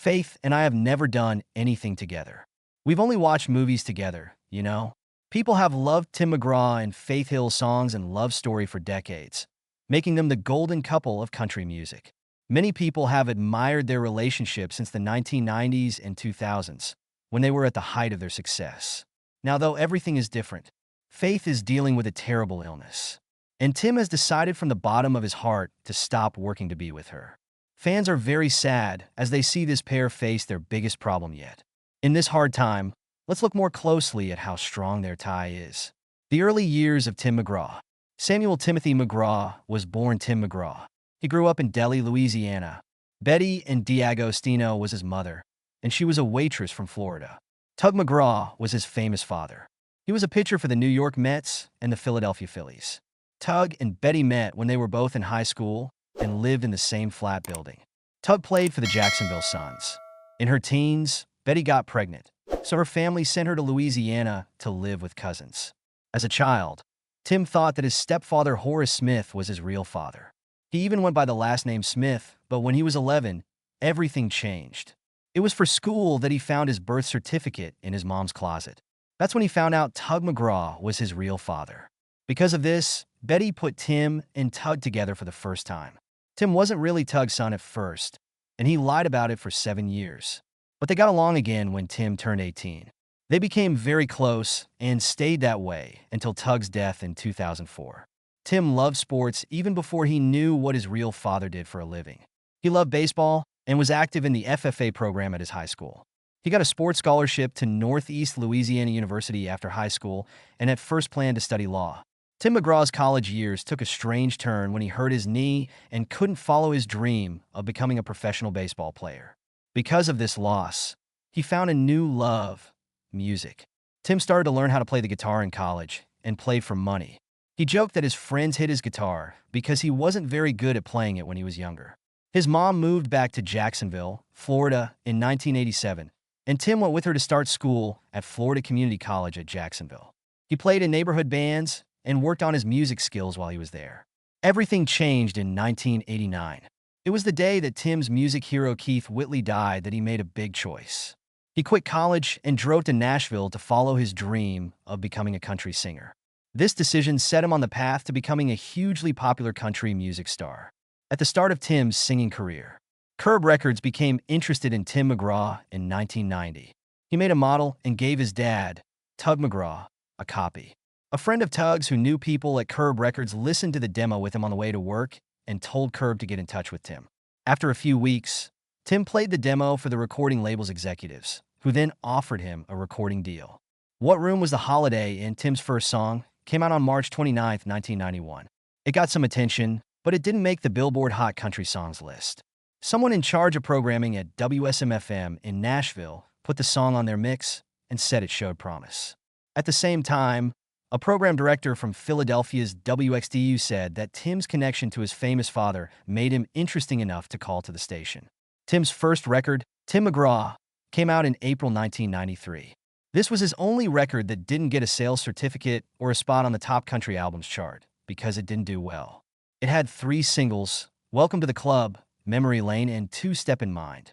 Faith and I have never done anything together. We've only watched movies together, you know? People have loved Tim McGraw and Faith Hill songs and love story for decades, making them the golden couple of country music. Many people have admired their relationship since the 1990s and 2000s, when they were at the height of their success. Now, though everything is different, Faith is dealing with a terrible illness, and Tim has decided from the bottom of his heart to stop working to be with her. Fans are very sad as they see this pair face their biggest problem yet. In this hard time, let's look more closely at how strong their tie is. The early years of Tim McGraw. Samuel Timothy McGraw was born Tim McGraw. He grew up in Delhi, Louisiana. Betty and D'Agostino was his mother, and she was a waitress from Florida. Tug McGraw was his famous father. He was a pitcher for the New York Mets and the Philadelphia Phillies. Tug and Betty met when they were both in high school and lived in the same flat building. Tug played for the Jacksonville Suns. In her teens, Betty got pregnant, so her family sent her to Louisiana to live with cousins. As a child, Tim thought that his stepfather Horace Smith was his real father. He even went by the last name Smith, but when he was 11, everything changed. It was for school that he found his birth certificate in his mom's closet. That's when he found out Tug McGraw was his real father. Because of this, Betty put Tim and Tug together for the first time. Tim wasn't really Tug's son at first, and he lied about it for 7 years. But they got along again when Tim turned 18. They became very close and stayed that way until Tug's death in 2004. Tim loved sports even before he knew what his real father did for a living. He loved baseball and was active in the FFA program at his high school. He got a sports scholarship to Northeast Louisiana University after high school and at first planned to study law. Tim McGraw's college years took a strange turn when he hurt his knee and couldn't follow his dream of becoming a professional baseball player. Because of this loss, he found a new love: music. Tim started to learn how to play the guitar in college and played for money. He joked that his friends hid his guitar because he wasn't very good at playing it when he was younger. His mom moved back to Jacksonville, Florida in 1987, and Tim went with her to start school at Florida Community College at Jacksonville. He played in neighborhood bands and worked on his music skills while he was there. Everything changed in 1989. It was the day that Tim's music hero Keith Whitley died that he made a big choice. He quit college and drove to Nashville to follow his dream of becoming a country singer. This decision set him on the path to becoming a hugely popular country music star. At the start of Tim's singing career, Curb Records became interested in Tim McGraw in 1990. He made a model and gave his dad, Tug McGraw, a copy. A friend of Tug's who knew people at Curb Records listened to the demo with him on the way to work and told Curb to get in touch with Tim. After a few weeks, Tim played the demo for the recording label's executives, who then offered him a recording deal. What Room Was the Holiday in Tim's first song came out on March 29, 1991. It got some attention, but it didn't make the Billboard Hot Country Songs list. Someone in charge of programming at WSM-FM in Nashville put the song on their mix and said it showed promise. At the same time, a program director from Philadelphia's WXDU said that Tim's connection to his famous father made him interesting enough to call to the station. Tim's first record, Tim McGraw, came out in April 1993. This was his only record that didn't get a sales certificate or a spot on the top country albums chart because it didn't do well. It had 3 singles: Welcome to the Club, Memory Lane, and Two Step in Mind.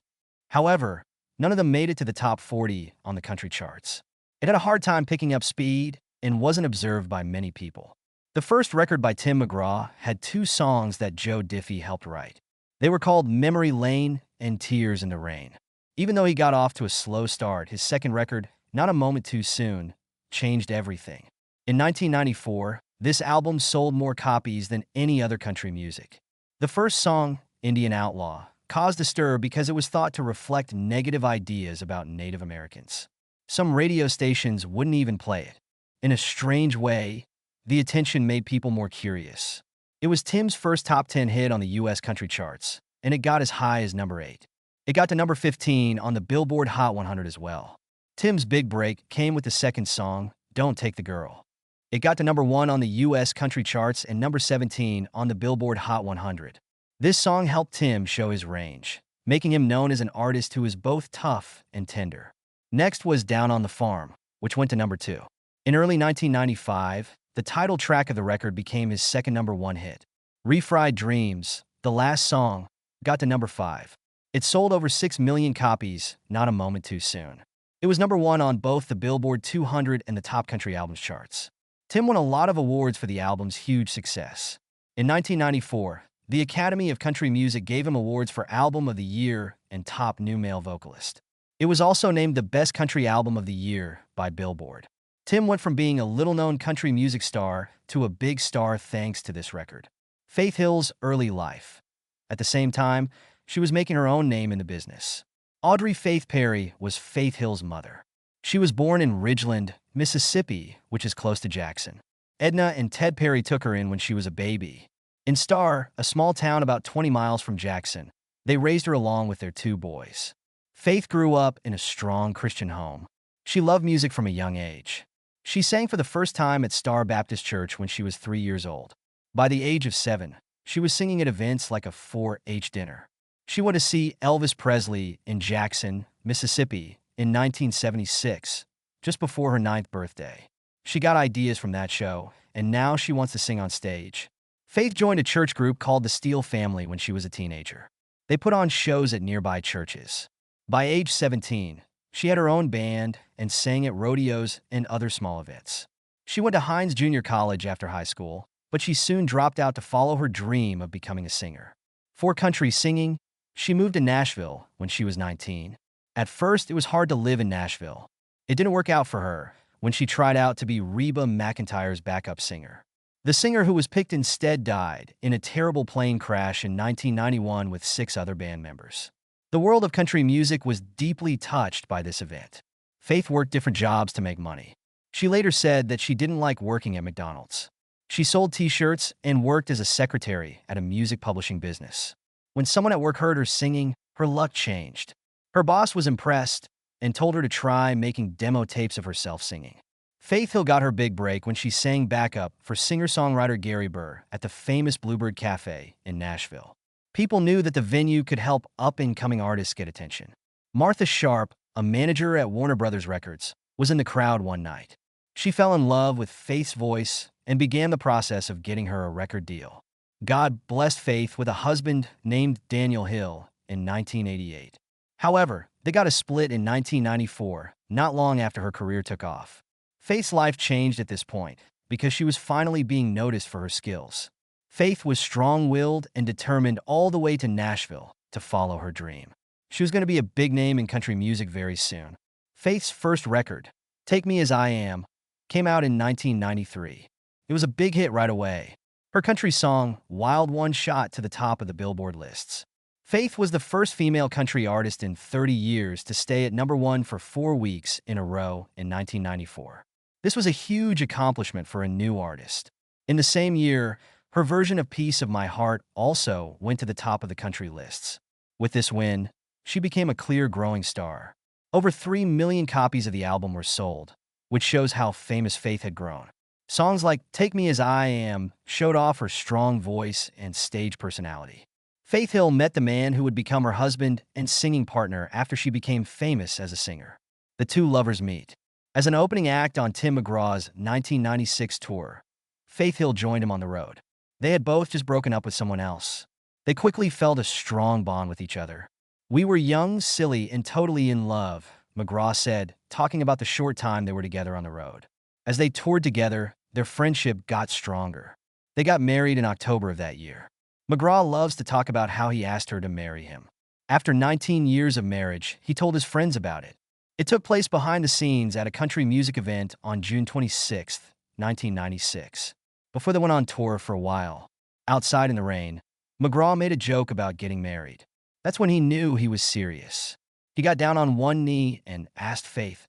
However, none of them made it to the top 40 on the country charts. It had a hard time picking up speed and wasn't observed by many people. The first record by Tim McGraw had 2 songs that Joe Diffie helped write. They were called Memory Lane and Tears in the Rain. Even though he got off to a slow start, his second record, Not a Moment Too Soon, changed everything. In 1994, this album sold more copies than any other country music. The first song, Indian Outlaw, caused a stir because it was thought to reflect negative ideas about Native Americans. Some radio stations wouldn't even play it. In a strange way, the attention made people more curious. It was Tim's first top 10 hit on the U.S. country charts, and it got as high as number 8. It got to number 15 on the Billboard Hot 100 as well. Tim's big break came with the second song, Don't Take the Girl. It got to number 1 on the U.S. country charts and number 17 on the Billboard Hot 100. This song helped Tim show his range, making him known as an artist who is both tough and tender. Next was Down on the Farm, which went to number 2. In early 1995, the title track of the record became his second number 1 hit. Refried Dreams, the last song, got to number 5. It sold over 6 million copies, not a moment too soon. It was #1 on both the Billboard 200 and the Top Country Albums charts. Tim won a lot of awards for the album's huge success. In 1994, the Academy of Country Music gave him awards for Album of the Year and Top New Male Vocalist. It was also named the Best Country Album of the Year by Billboard. Tim went from being a little-known country music star to a big star thanks to this record. Faith Hill's early life. At the same time, she was making her own name in the business. Audrey Faith Perry was Faith Hill's mother. She was born in Ridgeland, Mississippi, which is close to Jackson. Edna and Ted Perry took her in when she was a baby. In Star, a small town about 20 miles from Jackson, they raised her along with their 2 boys. Faith grew up in a strong Christian home. She loved music from a young age. She sang for the first time at Star Baptist Church when she was 3 years old. By the age of 7, she was singing at events like a 4-H dinner. She went to see Elvis Presley in Jackson, Mississippi in 1976, just before her 9th birthday. She got ideas from that show, and now she wants to sing on stage. Faith joined a church group called the Steele Family when she was a teenager. They put on shows at nearby churches. By age 17, she had her own band and sang at rodeos and other small events. She went to Hines Junior College after high school, but she soon dropped out to follow her dream of becoming a singer. For country singing, she moved to Nashville when she was 19. At first, it was hard to live in Nashville. It didn't work out for her when she tried out to be Reba McEntire's backup singer. The singer who was picked instead died in a terrible plane crash in 1991 with 6 other band members. The world of country music was deeply touched by this event. Faith worked different jobs to make money. She later said that she didn't like working at McDonald's. She sold t-shirts and worked as a secretary at a music publishing business. When someone at work heard her singing, her luck changed. Her boss was impressed and told her to try making demo tapes of herself singing. Faith Hill got her big break when she sang backup for singer-songwriter Gary Burr at the famous Bluebird Cafe in Nashville. People knew that the venue could help up-and-coming artists get attention. Martha Sharp, a manager at Warner Brothers Records, was in the crowd one night. She fell in love with Faith's voice and began the process of getting her a record deal. God blessed Faith with a husband named Daniel Hill in 1988. However, they got a split in 1994, not long after her career took off. Faith's life changed at this point because she was finally being noticed for her skills. Faith was strong-willed and determined all the way to Nashville to follow her dream. She was going to be a big name in country music very soon. Faith's first record, Take Me As I Am, came out in 1993. It was a big hit right away. Her country song, Wild One, shot to the top of the Billboard lists. Faith was the first female country artist in 30 years to stay at #1 for 4 weeks in a row in 1994. This was a huge accomplishment for a new artist. In the same year, her version of Piece of My Heart also went to the top of the country lists. With this win, she became a clear growing star. Over 3 million copies of the album were sold, which shows how famous Faith had grown. Songs like Take Me As I Am showed off her strong voice and stage personality. Faith Hill met the man who would become her husband and singing partner after she became famous as a singer. The two lovers meet. As an opening act on Tim McGraw's 1996 tour, Faith Hill joined him on the road. They had both just broken up with someone else. They quickly felt a strong bond with each other. "We were young, silly, and totally in love," McGraw said, talking about the short time they were together on the road. As they toured together, their friendship got stronger. They got married in October of that year. McGraw loves to talk about how he asked her to marry him. After 19 years of marriage, he told his friends about it. It took place behind the scenes at a country music event on June 26, 1996. Before they went on tour for a while, outside in the rain, McGraw made a joke about getting married. That's when he knew he was serious. He got down on one knee and asked Faith,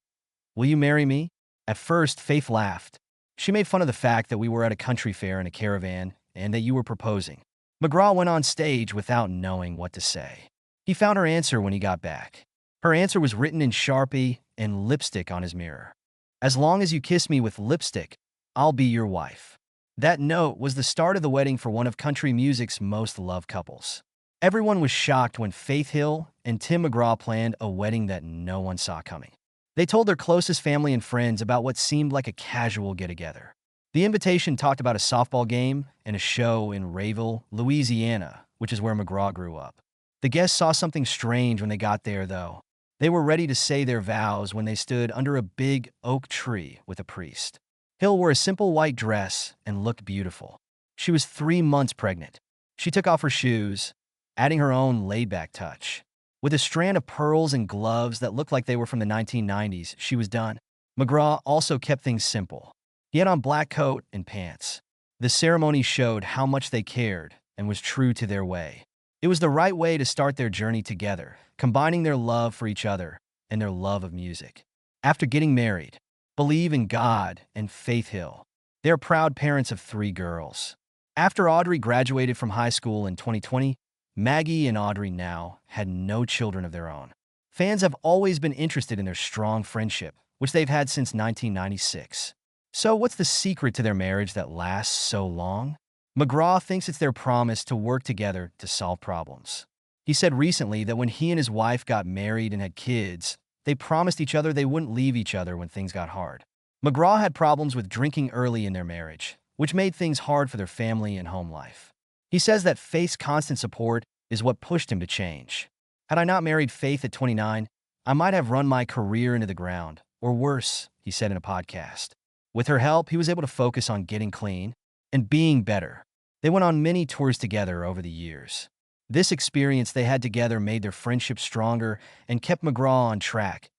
"Will you marry me?" At first, Faith laughed. She made fun of the fact that we were at a country fair in a caravan and that you were proposing. McGraw went on stage without knowing what to say. He found her answer when he got back. Her answer was written in Sharpie and lipstick on his mirror. "As long as you kiss me with lipstick, I'll be your wife." That note was the start of the wedding for one of country music's most loved couples. Everyone was shocked when Faith Hill and Tim McGraw planned a wedding that no one saw coming. They told their closest family and friends about what seemed like a casual get-together. The invitation talked about a softball game and a show in Rayville, Louisiana, which is where McGraw grew up. The guests saw something strange when they got there, though. They were ready to say their vows when they stood under a big oak tree with a priest. Hill wore a simple white dress and looked beautiful. She was 3 months pregnant. She took off her shoes, adding her own laid-back touch. With a strand of pearls and gloves that looked like they were from the 1990s, she was done. McGraw also kept things simple. He had on black coat and pants. The ceremony showed how much they cared and was true to their way. It was the right way to start their journey together, combining their love for each other and their love of music. After getting married, believe in God and Faith Hill. They are proud parents of 3 girls. After Audrey graduated from high school in 2020, Maggie and Audrey now had no children of their own. Fans have always been interested in their strong friendship, which they've had since 1996. So what's the secret to their marriage that lasts so long? McGraw thinks it's their promise to work together to solve problems. He said recently that when he and his wife got married and had kids, they promised each other they wouldn't leave each other when things got hard. McGraw had problems with drinking early in their marriage, which made things hard for their family and home life. He says that Faith's constant support is what pushed him to change. Had I not married Faith at 29, I might have run my career into the ground, or worse, he said in a podcast. With her help, he was able to focus on getting clean and being better. They went on many tours together over the years. This experience they had together made their friendship stronger and kept McGraw on track,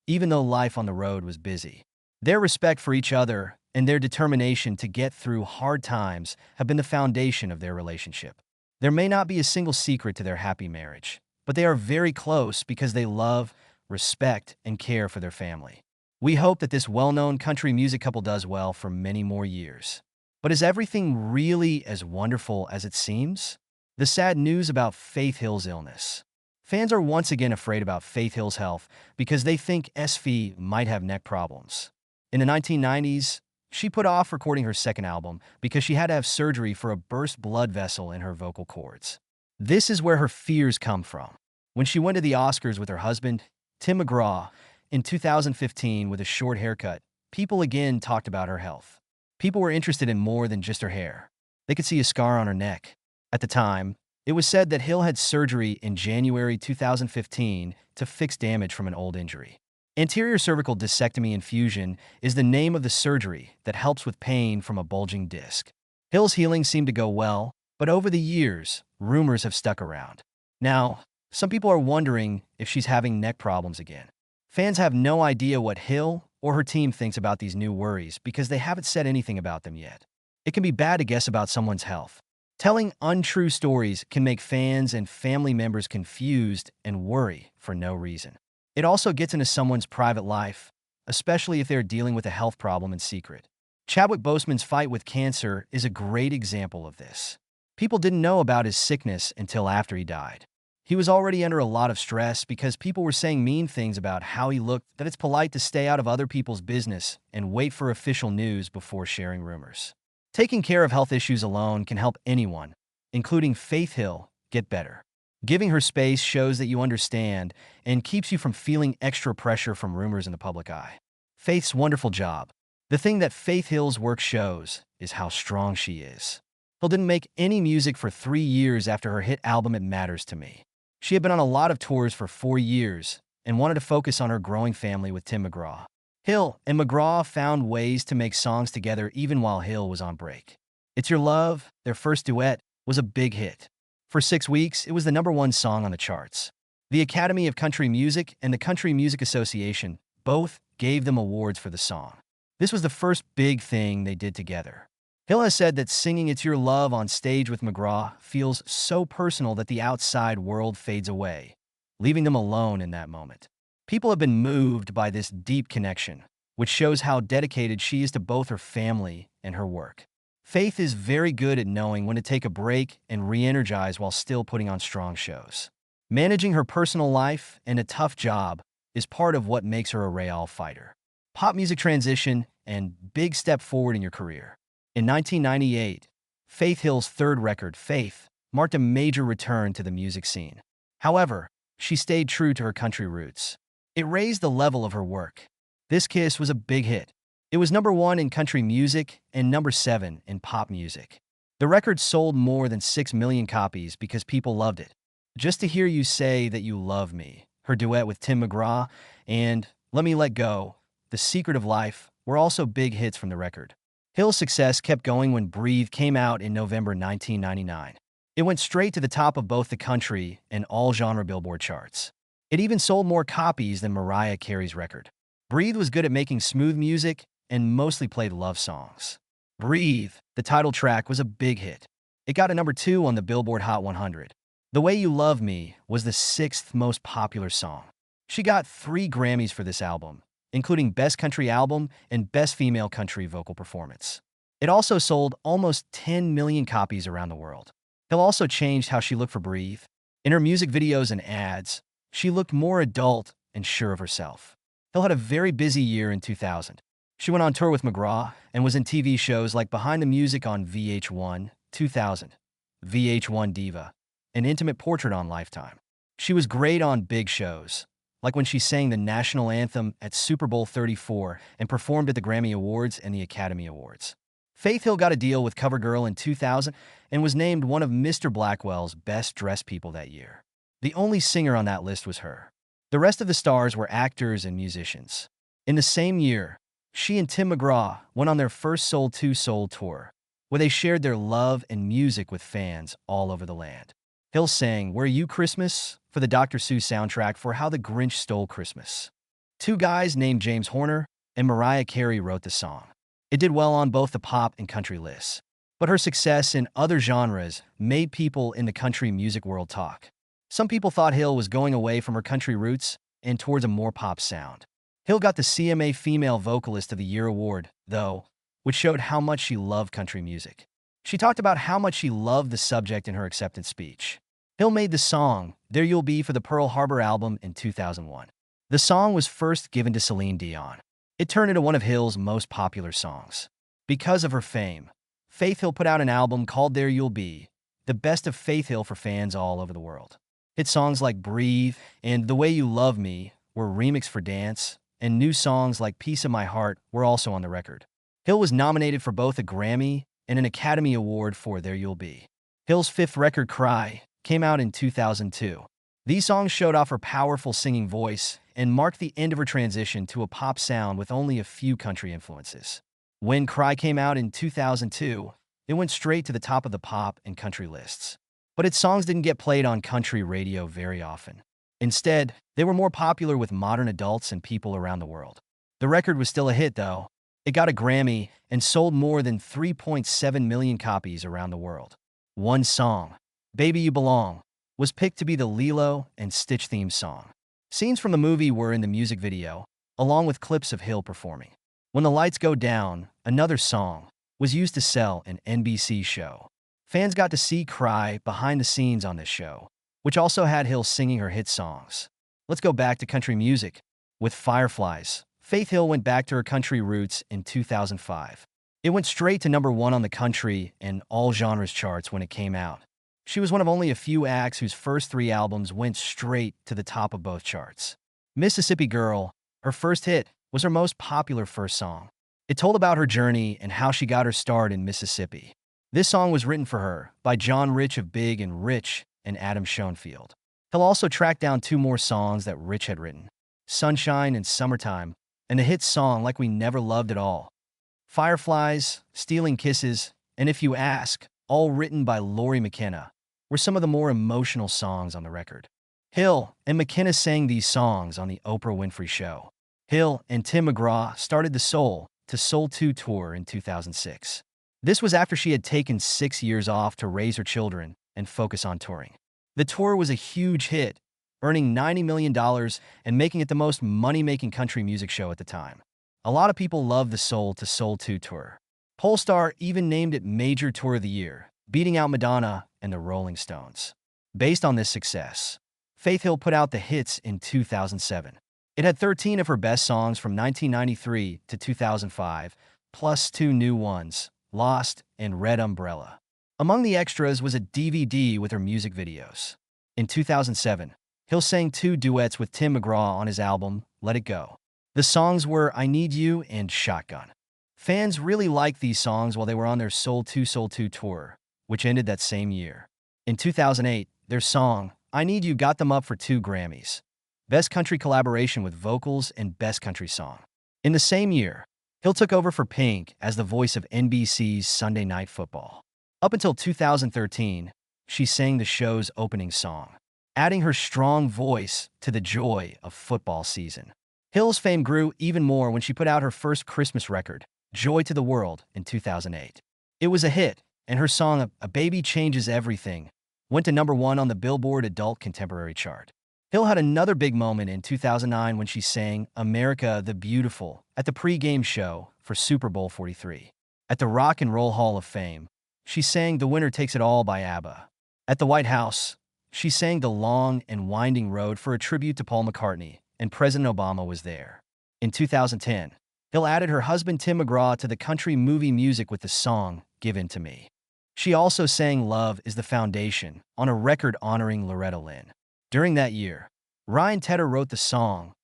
even though life on the road was busy. Their respect for each other and their determination to get through hard times have been the foundation of their relationship. There may not be a single secret to their happy marriage, but they are very close because they love, respect, and care for their family. We hope that this well-known country music couple does well for many more years. But is everything really as wonderful as it seems? The sad news about Faith Hill's illness. Fans are once again afraid about Faith Hill's health because they think SV might have neck problems. In the 1990s, she put off recording her second album because she had to have surgery for a burst blood vessel in her vocal cords. This is where her fears come from. When she went to the Oscars with her husband, Tim McGraw, in 2015 with a short haircut, people again talked about her health. People were interested in more than just her hair. They could see a scar on her neck. At the time, it was said that Hill had surgery in January 2015 to fix damage from an old injury. Anterior cervical discectomy infusion is the name of the surgery that helps with pain from a bulging disc. Hill's healing seemed to go well, but over the years, rumors have stuck around. Now, some people are wondering if she's having neck problems again. Fans have no idea what Hill or her team thinks about these new worries because they haven't said anything about them yet. It can be bad to guess about someone's health. Telling untrue stories can make fans and family members confused and worry for no reason. It also gets into someone's private life, especially if they're dealing with a health problem in secret. Chadwick Boseman's fight with cancer is a great example of this. People didn't know about his sickness until after he died. He was already under a lot of stress because people were saying mean things about how he looked, that it's polite to stay out of other people's business and wait for official news before sharing rumors. Taking care of health issues alone can help anyone, including Faith Hill, get better. Giving her space shows that you understand and keeps you from feeling extra pressure from rumors in the public eye. Faith's wonderful job. The thing that Faith Hill's work shows is how strong she is. Hill didn't make any music for 3 years after her hit album It Matters to Me. She had been on a lot of tours for 4 years and wanted to focus on her growing family with Tim McGraw. Hill and McGraw found ways to make songs together even while Hill was on break. It's Your Love, their first duet, was a big hit. For 6 weeks, it was the #1 song on the charts. The Academy of Country Music and the Country Music Association both gave them awards for the song. This was the first big thing they did together. Hill has said that singing It's Your Love on stage with McGraw feels so personal that the outside world fades away, leaving them alone in that moment. People have been moved by this deep connection, which shows how dedicated she is to both her family and her work. Faith is very good at knowing when to take a break and re-energize while still putting on strong shows. Managing her personal life and a tough job is part of what makes her a real fighter. Pop music transition and big step forward in your career. In 1998, Faith Hill's third record, Faith, marked a major return to the music scene. However, she stayed true to her country roots. It raised the level of her work. This Kiss was a big hit. It was #1 in country music and #7 in pop music. The record sold more than 6 million copies because people loved it. Just to Hear You Say That You Love Me, her duet with Tim McGraw, and Let Me Let Go, The Secret of Life were also big hits from the record. Hill's success kept going when Breathe came out in November 1999. It went straight to the top of both the country and all-genre Billboard charts. It even sold more copies than Mariah Carey's record. Breathe was good at making smooth music and mostly played love songs. Breathe, the title track, was a big hit. It got a #2 on the Billboard Hot 100. The Way You Love Me was the sixth most popular song. She got 3 Grammys for this album, including Best Country Album and Best Female Country Vocal Performance. It also sold almost 10 million copies around the world. Hill also changed how she looked for Breathe. In her music videos and ads, she looked more adult and sure of herself. Hill had a very busy year in 2000. She went on tour with McGraw and was in TV shows like Behind the Music on VH1, 2000, VH1 Diva, An Intimate Portrait on Lifetime. She was great on big shows, like when she sang the national anthem at Super Bowl 34 and performed at the Grammy Awards and the Academy Awards. Faith Hill got a deal with CoverGirl in 2000 and was named one of Mr. Blackwell's best-dressed people that year. The only singer on that list was her. The rest of the stars were actors and musicians. In the same year, she and Tim McGraw went on their first Soul II Soul tour, where they shared their love and music with fans all over the land. Hill sang Where You Christmas for the Dr. Seuss soundtrack for How the Grinch Stole Christmas. 2 guys named James Horner and Mariah Carey wrote the song. It did well on both the pop and country lists, but her success in other genres made people in the country music world talk. Some people thought Hill was going away from her country roots and towards a more pop sound. Hill got the CMA Female Vocalist of the Year award, though, which showed how much she loved country music. She talked about how much she loved the subject in her acceptance speech. Hill made the song There You'll Be for the Pearl Harbor album in 2001. The song was first given to Celine Dion. It turned into one of Hill's most popular songs. Because of her fame, Faith Hill put out an album called There You'll Be, the best of Faith Hill for fans all over the world. Hit songs like Breathe and The Way You Love Me were remixed for dance, and new songs like Piece of My Heart were also on the record. Hill was nominated for both a Grammy and an Academy Award for There You'll Be. Hill's 5th record, Cry, came out in 2002. These songs showed off her powerful singing voice and marked the end of her transition to a pop sound with only a few country influences. When Cry came out in 2002, it went straight to the top of the pop and country lists. But its songs didn't get played on country radio very often. Instead, they were more popular with modern adults and people around the world. The record was still a hit, though. It got a Grammy and sold more than 3.7 million copies around the world. One song, Baby You Belong, was picked to be the Lilo and Stitch theme song. Scenes from the movie were in the music video, along with clips of Hill performing. When the Lights Go Down, another song, was used to sell an NBC show. Fans got to see Cry behind the scenes on this show, which also had Hill singing her hit songs. Let's go back to country music. With Fireflies, Faith Hill went back to her country roots in 2005. It went straight to #1 on the country and all genres charts when it came out. She was one of only a few acts whose first 3 albums went straight to the top of both charts. Mississippi Girl, her first hit, was her most popular first song. It told about her journey and how she got her start in Mississippi. This song was written for her by John Rich of Big and Rich and Adam Schoenfield. Hill also tracked down 2 more songs that Rich had written, Sunshine and Summertime, and the hit song Like We Never Loved at All. Fireflies, Stealing Kisses, and If You Ask, all written by Lori McKenna, were some of the more emotional songs on the record. Hill and McKenna sang these songs on the Oprah Winfrey Show. Hill and Tim McGraw started the Soul II Soul tour in 2006. This was after she had taken 6 years off to raise her children and focus on touring. The tour was a huge hit, earning $90 million and making it the most money-making country music show at the time. A lot of people loved the Soul II Soul tour. Polestar even named it Major Tour of the Year, beating out Madonna and the Rolling Stones. Based on this success, Faith Hill put out the hits in 2007. It had 13 of her best songs from 1993 to 2005, plus 2 new ones, Lost and Red Umbrella. Among the extras was a DVD with her music videos. In 2007, Hill sang 2 duets with Tim McGraw on his album, Let It Go. The songs were I Need You and Shotgun. Fans really liked these songs while they were on their Soul II tour, which ended that same year. In 2008, their song, I Need You got them up for 2 Grammys: Best Country Collaboration with Vocals and Best Country Song. In the same year, Hill took over for Pink as the voice of NBC's Sunday Night Football. Up until 2013, she sang the show's opening song, adding her strong voice to the joy of football season. Hill's fame grew even more when she put out her first Christmas record, Joy to the World, in 2008. It was a hit, and her song, A Baby Changes Everything, went to #1 on the Billboard Adult Contemporary chart. Hill had another big moment in 2009 when she sang America the Beautiful at the pre-game show for Super Bowl 43. At the Rock and Roll Hall of Fame, she sang The Winner Takes It All by ABBA. At the White House, she sang The Long and Winding Road for a tribute to Paul McCartney, and President Obama was there. In 2010, Hill added her husband Tim McGraw to the country movie music with the song Give In To Me. She also sang Love Is the Foundation on a record honoring Loretta Lynn. During that year, Ryan Tedder wrote the song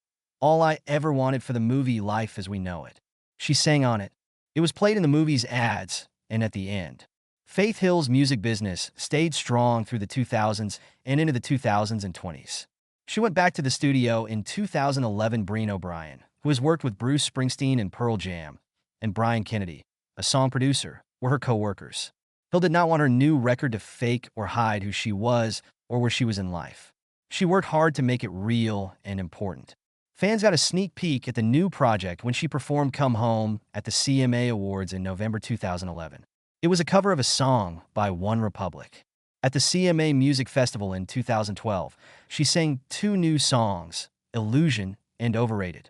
All I Ever Wanted for the movie Life as We Know It. She sang on it. It was played in the movie's ads and at the end. Faith Hill's music business stayed strong through the 2000s and into the 2000s and 20s. She went back to the studio in 2011. Breen O'Brien, who has worked with Bruce Springsteen and Pearl Jam, and Brian Kennedy, a song producer, were her co-workers. Hill did not want her new record to fake or hide who she was or where she was in life. She worked hard to make it real and important. Fans got a sneak peek at the new project when she performed Come Home at the CMA Awards in November 2011. It was a cover of a song by One Republic. At the CMA Music Festival in 2012, she sang 2 new songs, Illusion and Overrated.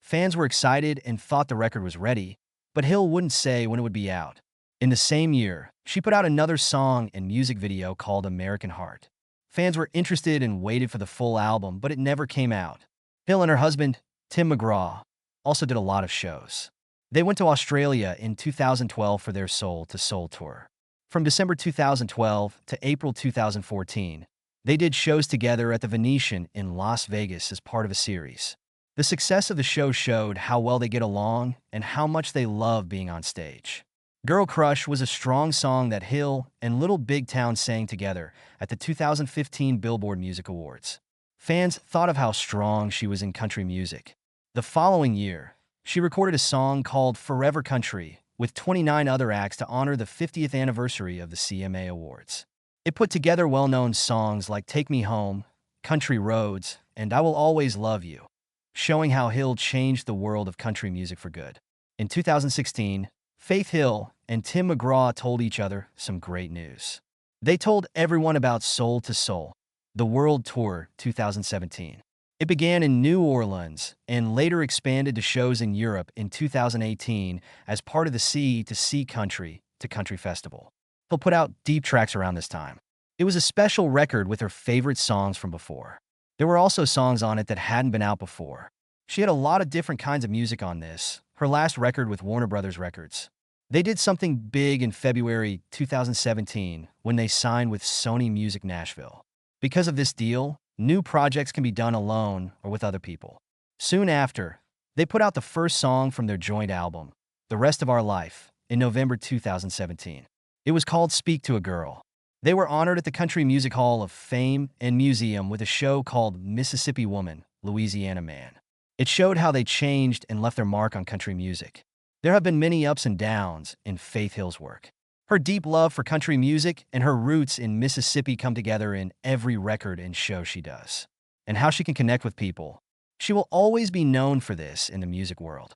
Fans were excited and thought the record was ready, but Hill wouldn't say when it would be out. In the same year, she put out another song and music video called American Heart. Fans were interested and waited for the full album, but it never came out. Hill and her husband, Tim McGraw, also did a lot of shows. They went to Australia in 2012 for their Soul to Soul tour. From December 2012 to April 2014, they did shows together at the Venetian in Las Vegas as part of a series. The success of the show showed how well they get along and how much they love being on stage. Girl Crush was a strong song that Hill and Little Big Town sang together at the 2015 Billboard Music Awards. Fans thought of how strong she was in country music. The following year, she recorded a song called Forever Country with 29 other acts to honor the 50th anniversary of the CMA Awards. It put together well-known songs like Take Me Home, Country Roads, and I Will Always Love You, showing how Hill changed the world of country music for good. In 2016, Faith Hill and Tim McGraw told each other some great news. They told everyone about Soul to Soul, the World Tour 2017. It began in New Orleans and later expanded to shows in Europe in 2018 as part of the Sea to Sea Country to Country Festival. Hill put out deep tracks around this time. It was a special record with her favorite songs from before. There were also songs on it that hadn't been out before. She had a lot of different kinds of music on this, her last record with Warner Brothers Records. They did something big in February 2017 when they signed with Sony Music Nashville. Because of this deal, new projects can be done alone or with other people. Soon after, they put out the first song from their joint album, The Rest of Our Life, in November 2017. It was called Speak to a Girl. They were honored at the Country Music Hall of Fame and Museum with a show called Mississippi Woman, Louisiana Man. It showed how they changed and left their mark on country music. There have been many ups and downs in Faith Hill's work. Her deep love for country music and her roots in Mississippi come together in every record and show she does. And how she can connect with people. She will always be known for this in the music world.